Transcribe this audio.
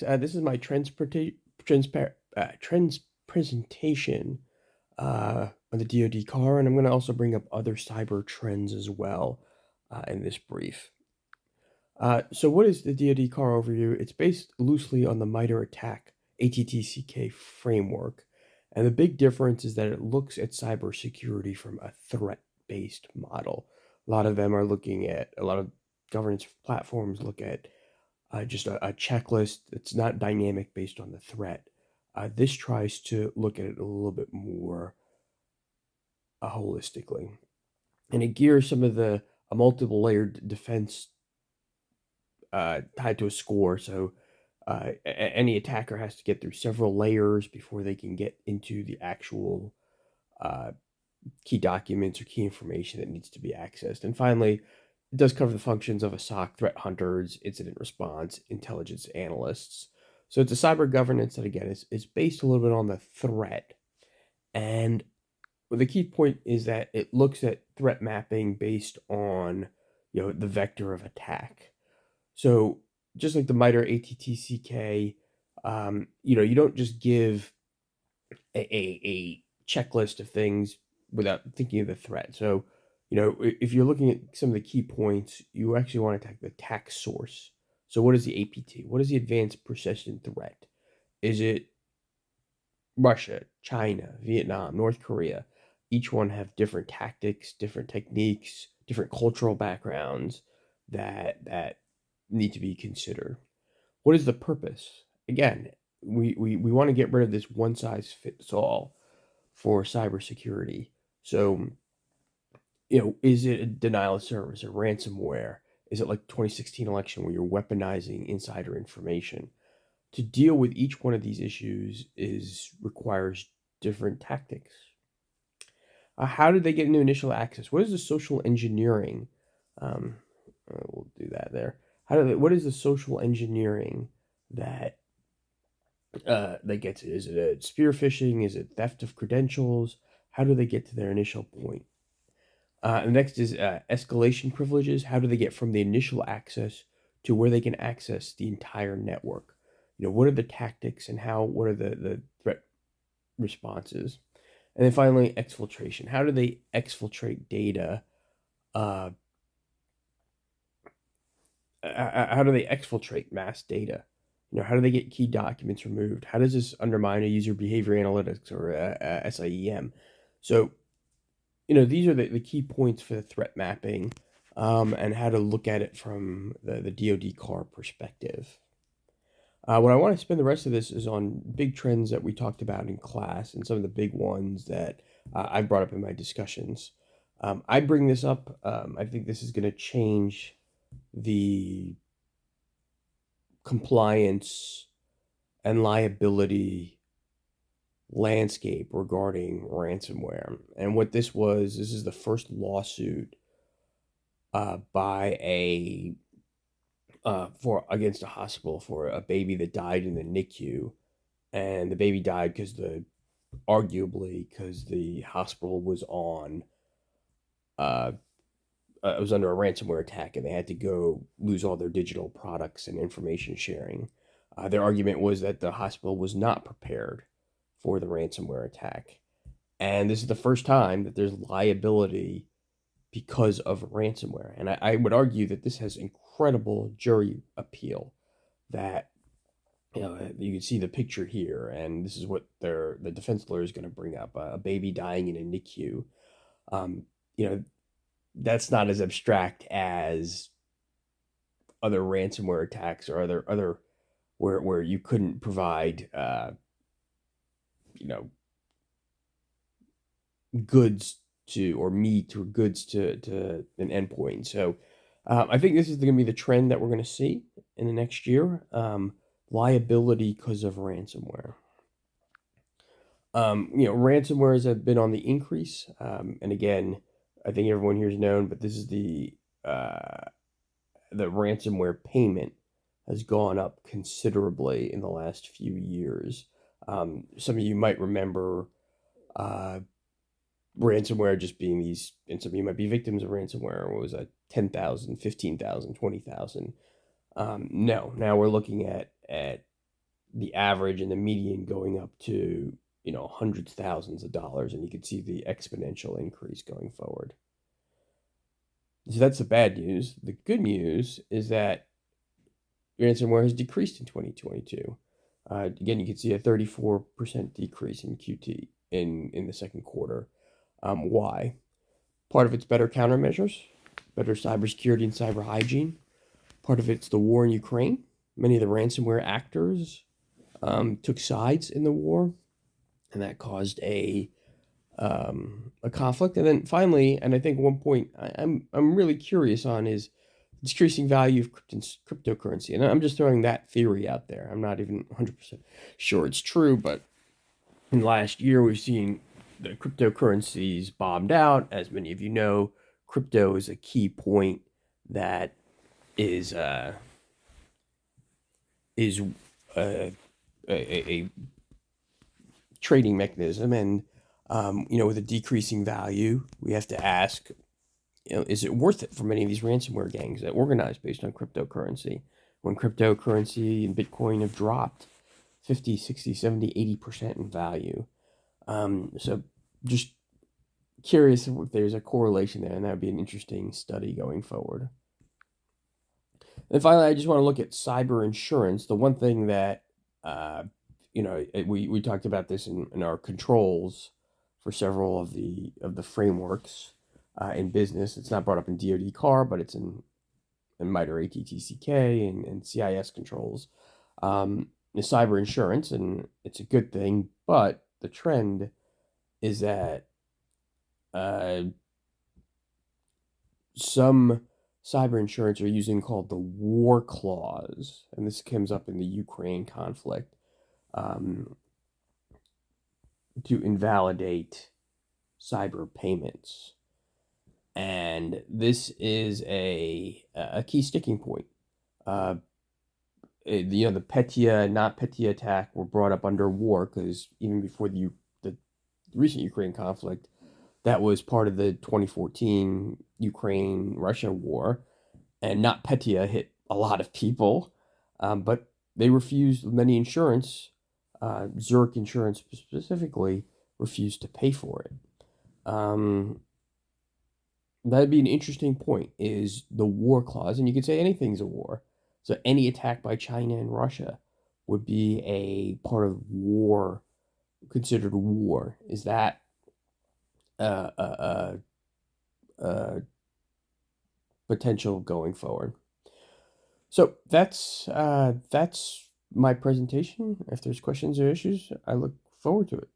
This is my trends presentation on the DoD CAR, and I'm going to also bring up other cyber trends as well in this brief. So what is the DoD CAR Overview? It's based loosely on the MITRE ATT&CK ATTCK framework, and the big difference is that it looks at cybersecurity from a threat-based model. A lot of governance platforms look at just a checklist that's not dynamic based on the threat. This tries to look at it a little bit more holistically, and it gears some of the a multiple layered defense tied to a score. So any attacker has to get through several layers before they can get into the actual uh, key documents or key information that needs to be accessed. And finally, it does cover the functions of a SOC, threat hunters, incident response, intelligence analysts. So it's a cyber governance that, again, is based a little bit on the threat. And the key point is that it looks at threat mapping based on the vector of attack. So just like the MITRE ATTCK, you don't just give a checklist of things without thinking of the threat. So, if you're looking at some of the key points, you actually want to attack the attack source. So what is the APT? What is the advanced persistent threat? Is it Russia, China, Vietnam, North Korea? Each one have different tactics, different techniques, different cultural backgrounds that need to be considered. What is the purpose? Again, we want to get rid of this one size fits all for cybersecurity. So, is it a denial of service, a ransomware? Is it like 2016 election where you're weaponizing insider information? To deal with each one of these issues requires different tactics. How did they get into initial access? What is the social engineering? We'll do that there. What is the social engineering that they get to? Is it a spear phishing? Is it theft of credentials? How do they get to their initial point? Next is escalation privileges. How do they get from the initial access to where they can access the entire network? What are the tactics and what are the threat responses? And then finally, exfiltration. How do they exfiltrate data? How do they exfiltrate mass data? How do they get key documents removed? How does this undermine a user behavior analytics or SIEM? So, these are the key points for the threat mapping and how to look at it from the DoD CAR perspective. What I want to spend the rest of this is on big trends that we talked about in class and some of the big ones that I brought up in my discussions. I bring this up. I think this is going to change the compliance and liability landscape regarding ransomware. And what this is the first lawsuit by against a hospital for a baby that died in the NICU, and the baby died arguably because the hospital was on it was under a ransomware attack, and they had to go lose all their digital products and information sharing. Their argument was that the hospital was not prepared for the ransomware attack, and this is the first time that there's liability because of ransomware. And I would argue that this has incredible jury appeal. That you can see the picture here, and this is what the defense lawyer is going to bring up: a baby dying in a NICU. That's not as abstract as other ransomware attacks or other where you couldn't provide goods to or meat or goods to an endpoint. So I think this is going to be the trend that we're going to see in the next year. Liability because of ransomware. Ransomwares have been on the increase, and again, I think everyone here is known, but this is the ransomware payment has gone up considerably in the last few years. Some of you might remember ransomware just being these, and some of you might be victims of ransomware. What was that? 10,000, 15,000, 20,000. No, now we're looking at the average and the median going up to, hundreds, thousands of dollars, and you can see the exponential increase going forward. So that's the bad news. The good news is that ransomware has decreased in 2022. Again, you can see a 34% decrease in QT in the second quarter. Why? Part of it's better countermeasures, better cybersecurity and cyber hygiene. Part of it's the war in Ukraine. Many of the ransomware actors took sides in the war, and that caused a conflict. And then finally, and I think one point I'm really curious on is decreasing value of cryptocurrency. And I'm just throwing that theory out there. I'm not even 100% sure it's true, but in the last year, we've seen the cryptocurrencies bombed out. As many of you know, crypto is a key point that is uh, is a trading mechanism, and with a decreasing value, we have to ask, is it worth it for many of these ransomware gangs that organize based on cryptocurrency? When cryptocurrency and Bitcoin have dropped 50, 60, 70, 80% in value. So just curious if there's a correlation there, and that would be an interesting study going forward. And finally, I just want to look at cyber insurance. The one thing that, we talked about this in our controls for several of the frameworks in business. It's not brought up in DoD CAR, but it's in MITRE ATTCK and CIS controls. The cyber insurance, and it's a good thing, but the trend is that some cyber insurance are using called the war clause, and this comes up in the Ukraine conflict, to invalidate cyber payments. And this is a key sticking point. The Petya, not Petya attack were brought up under war because even before the recent Ukraine conflict, that was part of the 2014 Ukraine-Russia war, and not Petya hit a lot of people, but they refused many insurance. Zurich Insurance specifically refused to pay for it. That'd be an interesting point, is the war clause, and you could say anything's a war. So any attack by China and Russia would be a part of war, considered war. Is that potential going forward? So that's my presentation. If there's questions or issues, I look forward to it.